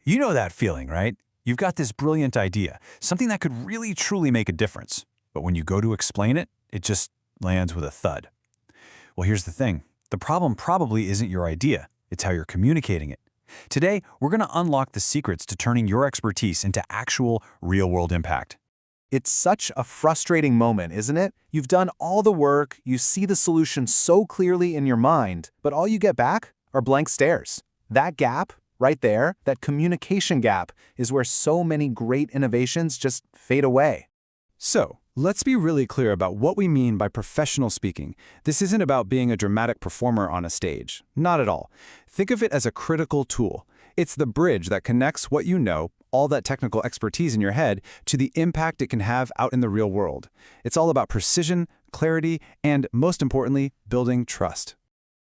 You know that feeling, right? You've got this brilliant idea, something that could really truly make a difference. But when you go to explain it, it just lands with a thud. Well, here's the thing. The problem probably isn't your idea. It's how you're communicating it. Today, we're going to unlock the secrets to turning your expertise into actual, real-world impact. It's such a frustrating moment, isn't it? You've done all the work, you see the solution so clearly in your mind, but all you get back are blank stares. That gap, right there, that communication gap, is where so many great innovations just fade away. So, let's be really clear about what we mean by professional speaking. This isn't about being a dramatic performer on a stage. Not at all. Think of it as a critical tool. It's the bridge that connects what you know, all that technical expertise in your head, to the impact it can have out in the real world. It's all about precision, clarity, and, most importantly, building trust.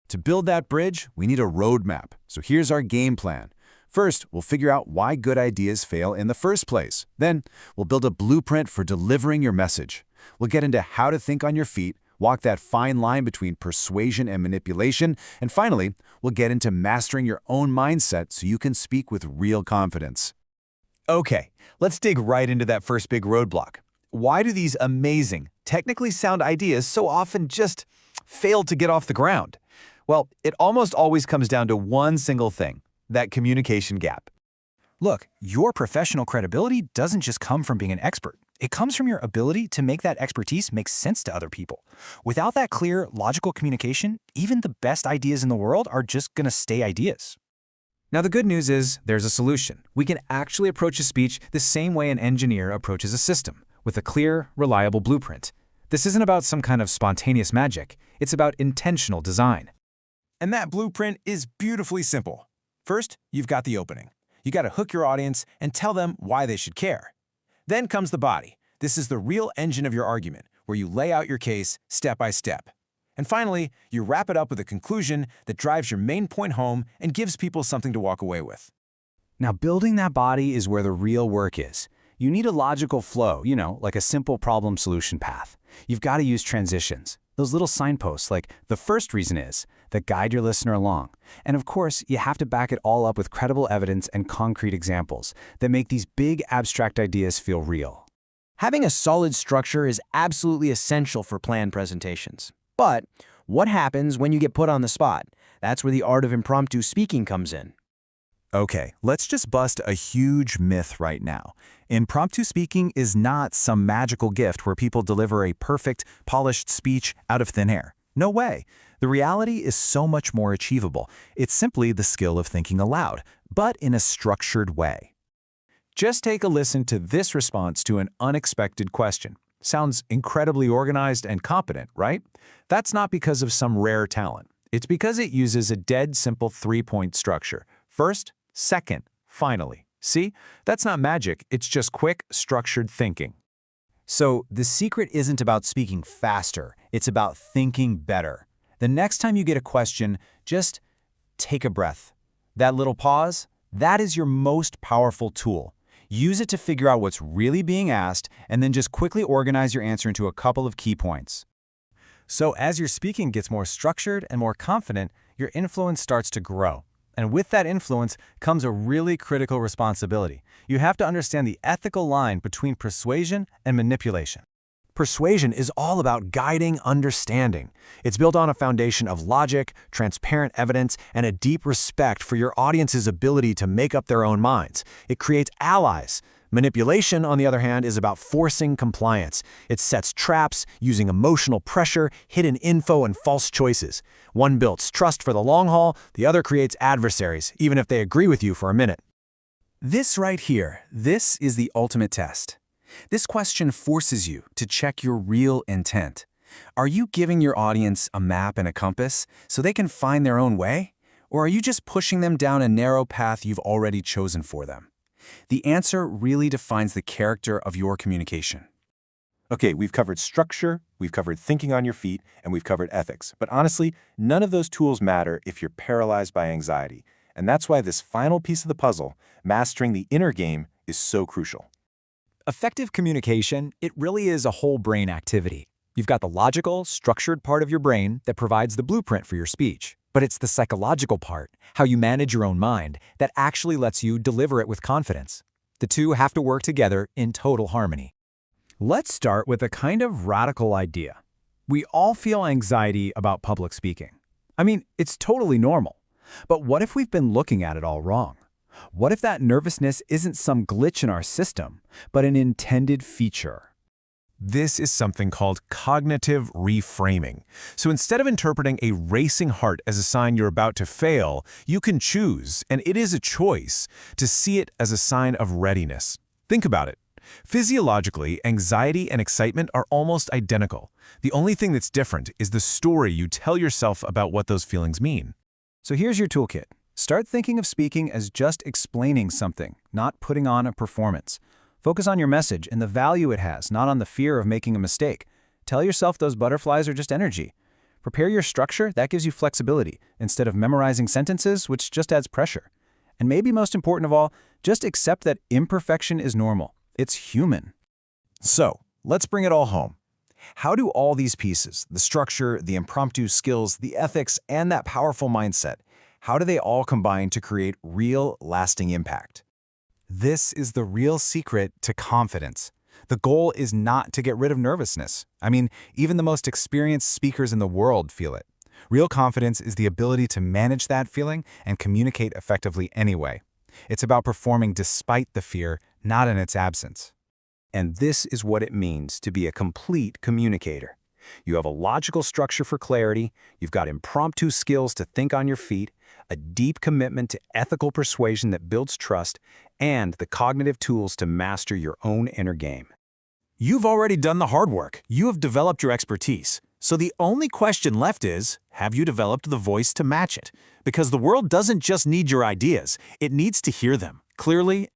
To build that bridge, we need a roadmap. So here's our game plan. First, we'll figure out why good ideas fail in the first place. Then, we'll build a blueprint for delivering your message. We'll get into how to think on your feet, walk that fine line between persuasion and manipulation, and finally, we'll get into mastering your own mindset so you can speak with real confidence. Okay, let's dig right into that first big roadblock. Why do these amazing, technically sound ideas so often just fail to get off the ground? Well, it almost always comes down to one single thing: that communication gap. Look, your professional credibility doesn't just come from being an expert. It comes from your ability to make that expertise make sense to other people. Without that clear, logical communication, even the best ideas in the world are just going to stay ideas. Now, the good news is there's a solution. We can actually approach a speech the same way an engineer approaches a system, with a clear, reliable blueprint. This isn't about some kind of spontaneous magic. It's about intentional design. And that blueprint is beautifully simple. First, you've got the opening. You got to hook your audience and tell them why they should care. Then comes the body. This is the real engine of your argument, where you lay out your case step by step. And finally, you wrap it up with a conclusion that drives your main point home and gives people something to walk away with. Now, building that body is where the real work is. You need a logical flow, like a simple problem solution path. You've got to use transitions, those little signposts like the first reason is, that guide your listener along. And of course, you have to back it all up with credible evidence and concrete examples that make these big abstract ideas feel real. Having a solid structure is absolutely essential for planned presentations. But what happens when you get put on the spot? That's where the art of impromptu speaking comes in. Okay, let's just bust a huge myth right now. Impromptu speaking is not some magical gift where people deliver a perfect, polished speech out of thin air. No way. The reality is so much more achievable. It's simply the skill of thinking aloud, but in a structured way. Just take a listen to this response to an unexpected question. Sounds incredibly organized and competent, right? That's not because of some rare talent. It's because it uses a dead simple three-point structure. First, second, finally. See? That's not magic. It's just quick, structured thinking. So the secret isn't about speaking faster. It's about thinking better. The next time you get a question, just take a breath. That little pause, that is your most powerful tool. Use it to figure out what's really being asked, and then just quickly organize your answer into a couple of key points. So as your speaking gets more structured and more confident, your influence starts to grow. And with that influence comes a really critical responsibility. You have to understand the ethical line between persuasion and manipulation. Persuasion is all about guiding understanding. It's built on a foundation of logic, transparent evidence, and a deep respect for your audience's ability to make up their own minds. It creates allies. Manipulation, on the other hand, is about forcing compliance. It sets traps using emotional pressure, hidden info, and false choices. One builds trust for the long haul, the other creates adversaries, even if they agree with you for a minute. This right here, this is the ultimate test. This question forces you to check your real intent. Are you giving your audience a map and a compass so they can find their own way? Or are you just pushing them down a narrow path you've already chosen for them? The answer really defines the character of your communication. Okay, we've covered structure, we've covered thinking on your feet, and we've covered ethics. But honestly, none of those tools matter if you're paralyzed by anxiety. And that's why this final piece of the puzzle, mastering the inner game, is so crucial. Effective communication, it really is a whole brain activity. You've got the logical, structured part of your brain that provides the blueprint for your speech. But it's the psychological part, how you manage your own mind, that actually lets you deliver it with confidence. The two have to work together in total harmony. Let's start with a kind of radical idea. We all feel anxiety about public speaking. I mean, it's totally normal. But what if we've been looking at it all wrong? What if that nervousness isn't some glitch in our system, but an intended feature? This is something called cognitive reframing. So instead of interpreting a racing heart as a sign you're about to fail, you can choose, and it is a choice, to see it as a sign of readiness. Think about it. Physiologically, anxiety and excitement are almost identical. The only thing that's different is the story you tell yourself about what those feelings mean. So here's your toolkit. Start thinking of speaking as just explaining something, not putting on a performance. Focus on your message and the value it has, not on the fear of making a mistake. Tell yourself those butterflies are just energy. Prepare your structure, that gives you flexibility, instead of memorizing sentences, which just adds pressure. And maybe most important of all, just accept that imperfection is normal. It's human. So, let's bring it all home. How do all these pieces, the structure, the impromptu skills, the ethics, and that powerful mindset, how do they all combine to create real, lasting impact? This is the real secret to confidence. The goal is not to get rid of nervousness. I mean, even the most experienced speakers in the world feel it. Real confidence is the ability to manage that feeling and communicate effectively anyway. It's about performing despite the fear, not in its absence. And this is what it means to be a complete communicator. You have a logical structure for clarity, you've got impromptu skills to think on your feet, a deep commitment to ethical persuasion that builds trust, and the cognitive tools to master your own inner game. You've already done the hard work. You have developed your expertise. So the only question left is, have you developed the voice to match it? Because the world doesn't just need your ideas, it needs to hear them, clearly